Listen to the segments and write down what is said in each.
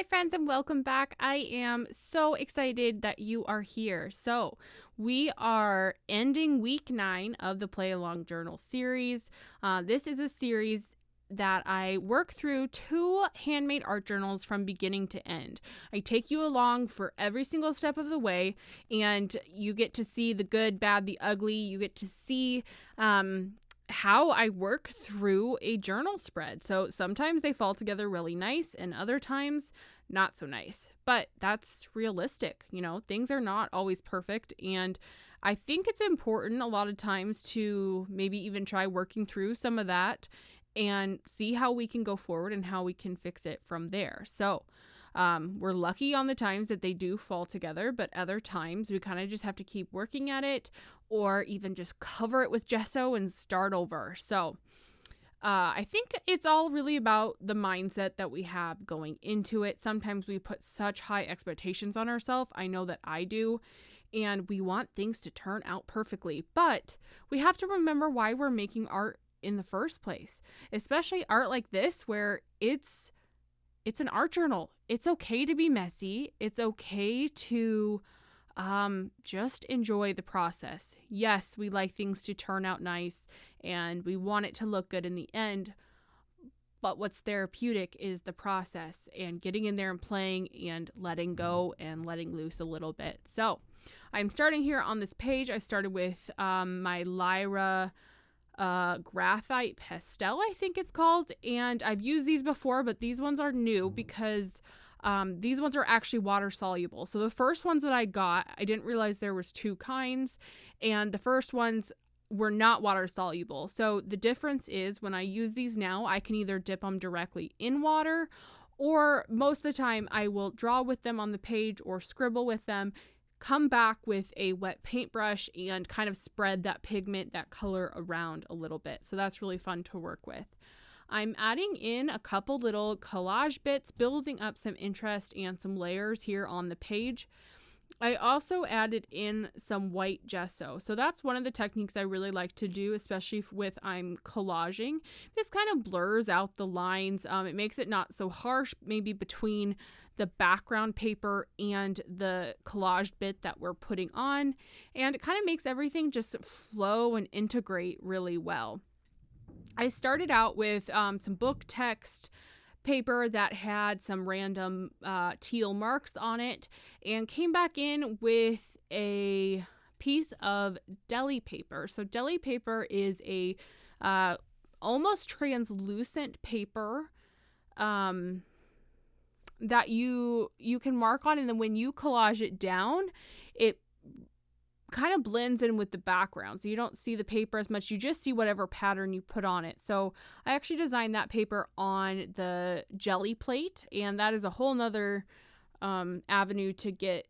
Hi friends and welcome back. I am so excited that you are here. So we are ending week 9 of the Play Along Journal series. This is a series that I work through 2 handmade art journals from beginning to end. I take you along for every single step of the way, and you get to see the good, bad, the ugly. You get to see how I work through a journal spread. So sometimes they fall together really nice and other times not so nice. But that's realistic. Things are not always perfect. And I think it's important a lot of times to maybe even try working through some of that and see how we can go forward and how we can fix it from there. So we're lucky on the times that they do fall together, but other times we kind of just have to keep working at it or even just cover it with gesso and start over. So I think it's all really about the mindset that we have going into it. Sometimes we put such high expectations on ourselves. I know that I do. And we want things to turn out perfectly. But we have to remember why we're making art in the first place, especially art like this where it's an art journal. It's okay to be messy. It's okay to just enjoy the process. Yes, we like things to turn out nice and we want it to look good in the end. But what's therapeutic is the process and getting in there and playing and letting go and letting loose a little bit. So I'm starting here on this page. I started with my Lyra graphite pastel, I think it's called, and I've used these before, but these ones are new because these ones are actually water soluble. So the first ones that I got, I didn't realize there was 2 kinds, and the first ones were not water soluble. So the difference is when I use these now, I can either dip them directly in water, or most of the time I will draw with them on the page or scribble with them, come back with a wet paintbrush and kind of spread that pigment, that color around a little bit. So that's really fun to work with. I'm adding in a couple little collage bits, building up some interest and some layers here on the page. I also added in some white gesso. So that's one of the techniques I really like to do, especially with I'm collaging. This kind of blurs out the lines. It makes it not so harsh, maybe between the background paper and the collaged bit that we're putting on. And it kind of makes everything just flow and integrate really well. I started out with some book text paper that had some random teal marks on it and came back in with a piece of deli paper. So deli paper is a almost translucent paper that you can mark on, and then when you collage it down, it kind of blends in with the background, so you don't see the paper as much. You just see whatever pattern you put on it. So I actually designed that paper on the jelly plate, and that is a whole nother avenue to get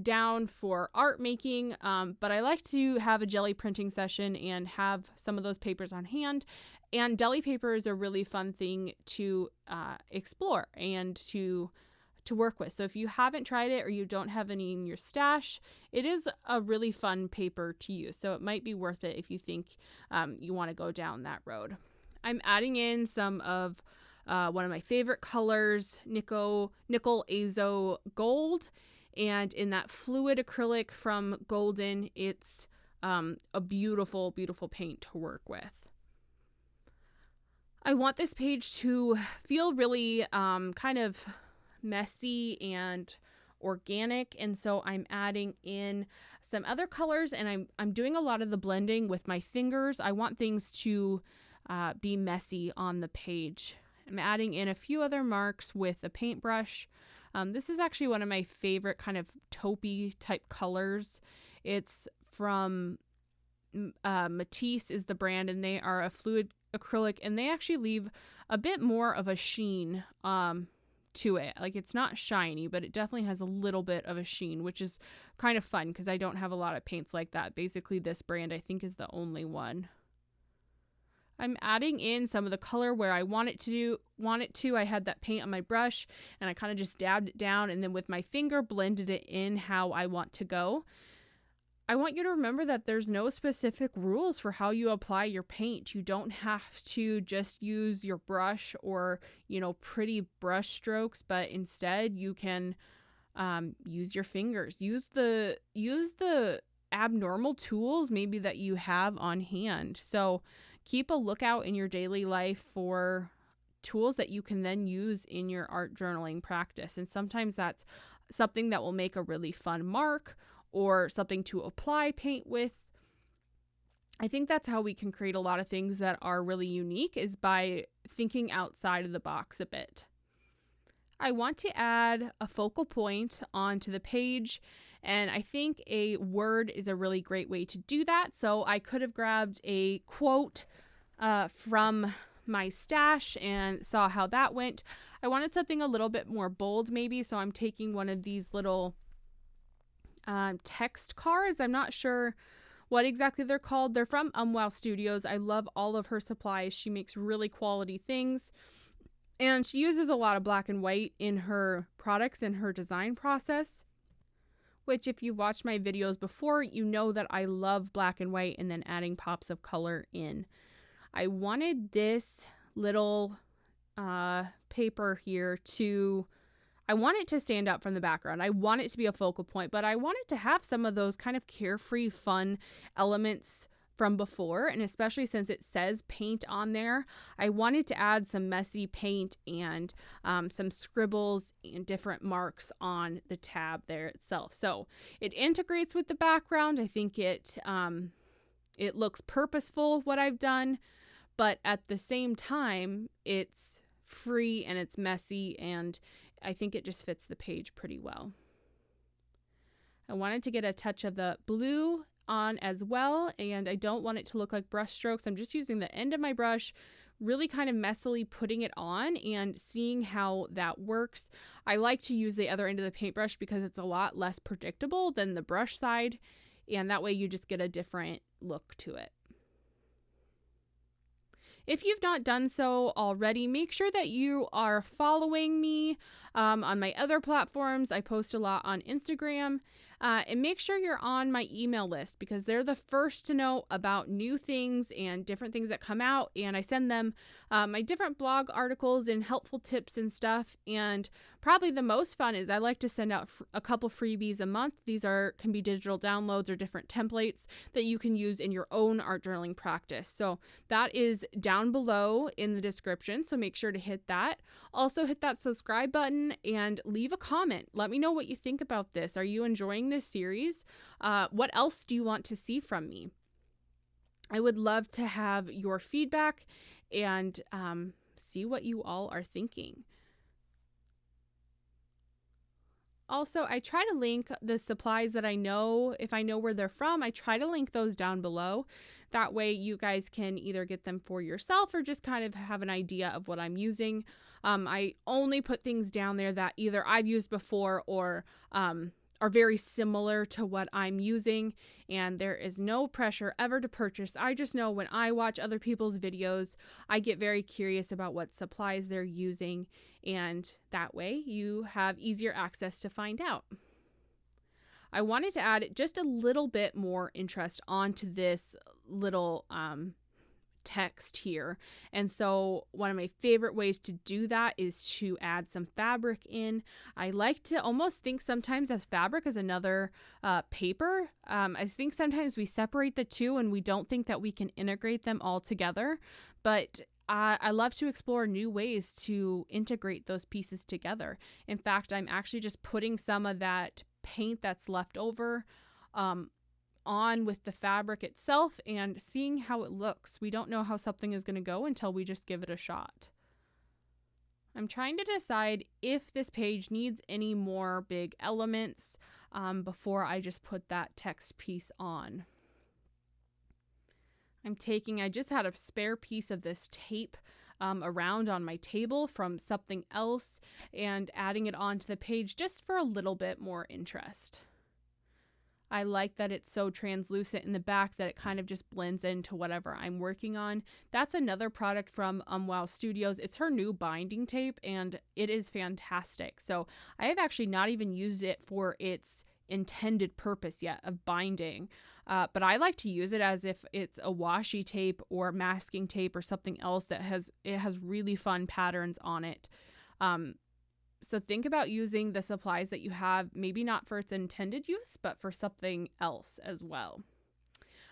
down for art making, but I like to have a jelly printing session and have some of those papers on hand. And deli paper is a really fun thing to explore and to work with. So if you haven't tried it or you don't have any in your stash, it is a really fun paper to use. So it might be worth it if you think you want to go down that road. I'm adding in some of one of my favorite colors, nickel azo gold, and in that fluid acrylic from Golden, it's a beautiful, beautiful paint to work with. I want this page to feel really kind of messy and organic, and so I'm adding in some other colors, and I'm doing a lot of the blending with my fingers. I want things to be messy on the page. I'm adding in a few other marks with a paintbrush. This is actually one of my favorite kind of taupey type colors. It's from Matisse is the brand, and they are a fluid acrylic, and they actually leave a bit more of a sheen to it. Like, it's not shiny, but it definitely has a little bit of a sheen, which is kind of fun because I don't have a lot of paints like that. Basically, this brand I think is the only one. I'm adding in some of the color where I want it to. I had that paint on my brush and I kind of just dabbed it down, and then with my finger blended it in how I want to go. I want you to remember that there's no specific rules for how you apply your paint. You don't have to just use your brush or, pretty brush strokes, but instead you can use your fingers. Use the abnormal tools maybe that you have on hand. So keep a lookout in your daily life for tools that you can then use in your art journaling practice. And sometimes that's something that will make a really fun mark or something to apply paint with. I think that's how we can create a lot of things that are really unique, is by thinking outside of the box a bit. I want to add a focal point onto the page, and I think a word is a really great way to do that. So I could have grabbed a quote from my stash and saw how that went. I wanted something a little bit more bold maybe, so I'm taking one of these little text cards. I'm not sure what exactly they're called. They're from Wow Studios. I love all of her supplies. She makes really quality things. And she uses a lot of black and white in her products and her design process, which if you've watched my videos before, you know that I love black and white and then adding pops of color in. I wanted this little paper here I want it to stand out from the background. I want it to be a focal point, but I want it to have some of those kind of carefree, fun elements from before, and especially since it says paint on there, I wanted to add some messy paint and some scribbles and different marks on the tab there itself. So it integrates with the background. I think it looks purposeful, what I've done, but at the same time, it's free and it's messy, and I think it just fits the page pretty well. I wanted to get a touch of the blue on as well, and I don't want it to look like brush strokes. I'm just using the end of my brush, really kind of messily putting it on and seeing how that works. I like to use the other end of the paintbrush because it's a lot less predictable than the brush side, and that way you just get a different look to it. If you've not done so already, make sure that you are following me on my other platforms. I post a lot on Instagram. And make sure you're on my email list, because they're the first to know about new things and different things that come out. And I send them my different blog articles and helpful tips and stuff. And probably the most fun is I like to send out a couple freebies a month. These can be digital downloads or different templates that you can use in your own art journaling practice. So that is down below in the description. So make sure to hit that. Also hit that subscribe button and leave a comment. Let me know what you think about this. Are you enjoying this series? What else do you want to see from me? I would love to have your feedback and see what you all are thinking. Also, I try to link the supplies that I know, if I know where they're from, I try to link those down below. That way you guys can either get them for yourself or just kind of have an idea of what I'm using. I only put things down there that either I've used before or are very similar to what I'm using, and there is no pressure ever to purchase. I just know when I watch other people's videos, I get very curious about what supplies they're using, and that way you have easier access to find out. I wanted to add just a little bit more interest onto this little text here. And so one of my favorite ways to do that is to add some fabric in. I like to almost think sometimes as fabric as another paper. I think sometimes we separate the two and we don't think that we can integrate them all together. But I love to explore new ways to integrate those pieces together. In fact, I'm actually just putting some of that paint that's left over on with the fabric itself and seeing how it looks. We don't know how something is going to go until we just give it a shot. I'm trying to decide if this page needs any more big elements before I just put that text piece on. I just had a spare piece of this tape around on my table from something else and adding it onto the page just for a little bit more interest. I like that it's so translucent in the back that it kind of just blends into whatever I'm working on. That's another product from Wow Studios. It's her new binding tape, and it is fantastic. So I have actually not even used it for its intended purpose yet of binding. But I like to use it as if it's a washi tape or masking tape or something else that has really fun patterns on it. So think about using the supplies that you have, maybe not for its intended use, but for something else as well.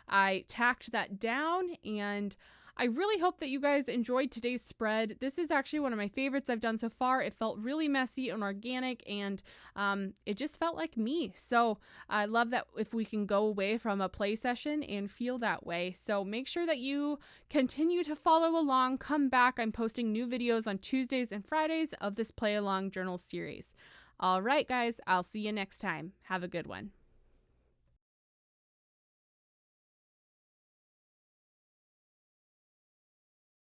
I tacked that down, and I really hope that you guys enjoyed today's spread. This is actually one of my favorites I've done so far. It felt really messy and organic, and it just felt like me. So I love that if we can go away from a play session and feel that way. So make sure that you continue to follow along. Come back. I'm posting new videos on Tuesdays and Fridays of this Play Along Journal series. All right, guys, I'll see you next time. Have a good one.